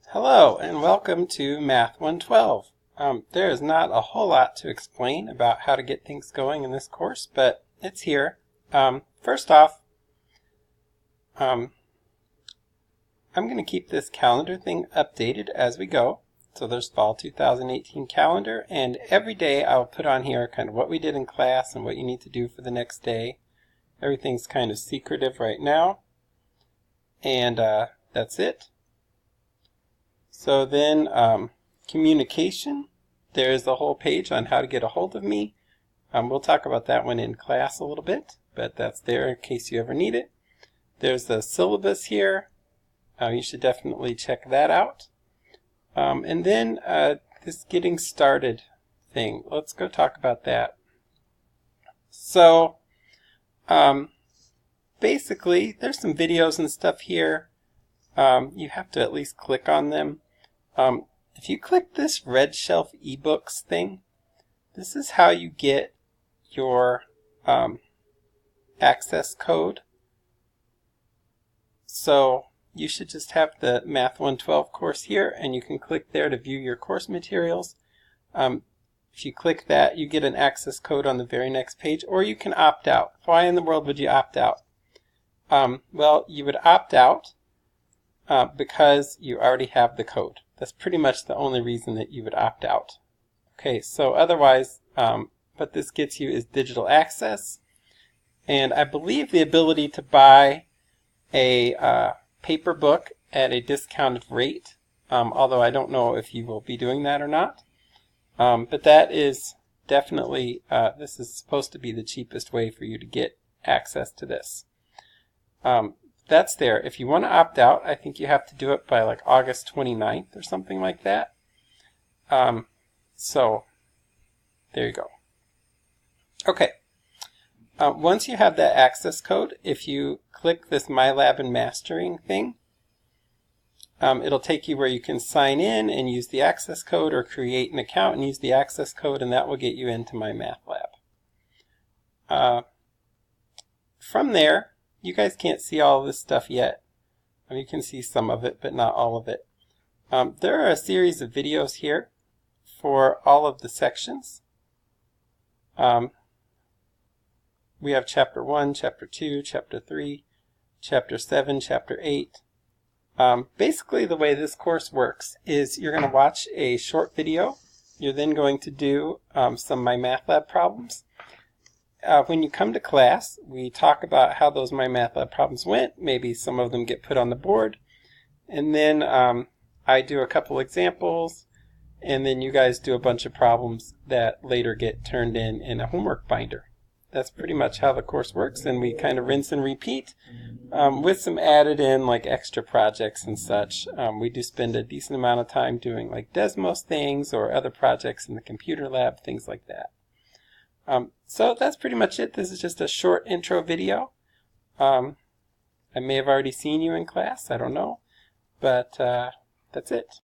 Hello and welcome to Math 112. There is not a whole lot to explain about how to get things going in this course, but it's here. First off, I'm going to keep this calendar thing updated as we go. So there's fall 2018 calendar, and every day I'll put on here kind of what we did in class and what you need to do for the next day. Everything's kind of secretive right now, and that's it. So then communication, there's a whole page on how to get a hold of me. We'll talk about that one in class a little bit, but that's there in case you ever need it. There's the syllabus here. You should definitely check that out. And then this getting started thing, let's go talk about that. So basically there's some videos and stuff here. You have to at least click on them. If you click this Red Shelf eBooks thing, this is how you get your access code. So you should just have the Math 112 course here, and you can click there to view your course materials. If you click that, you get an access code on the very next page, or you can opt out. Why in the world would you opt out? Well, you would opt out because you already have the code. That's pretty much the only reason that you would opt out. Okay, so otherwise, what this gets you is digital access, and I believe the ability to buy a paper book at a discounted rate, although I don't know if you will be doing that or not. But that is definitely, this is supposed to be the cheapest way for you to get access to this. That's there. If you want to opt out, I think you have to do it by like August 29th or something like that. So there you go. Okay. Once you have that access code, if you click this My Lab and Mastering thing, it'll take you where you can sign in and use the access code, or create an account and use the access code, and that will get you into My Math Lab. From there, you guys can't see all of this stuff yet. You can see some of it, but not all of it. There are a series of videos here for all of the sections. We have Chapter 1, Chapter 2, Chapter 3, Chapter 7, Chapter 8. Basically, the way this course works is you're going to watch a short video. You're then going to do some My Math Lab problems. When you come to class, we talk about how those My Math Lab problems went. Maybe some of them get put on the board. And then I do a couple examples, and then you guys do a bunch of problems that later get turned in a homework binder. That's pretty much how the course works, and we kind of rinse and repeat with some added in like extra projects and such. We do spend a decent amount of time doing like Desmos things or other projects in the computer lab, things like that. So that's pretty much it. This is just a short intro video. I may have already seen you in class, I don't know, but that's it.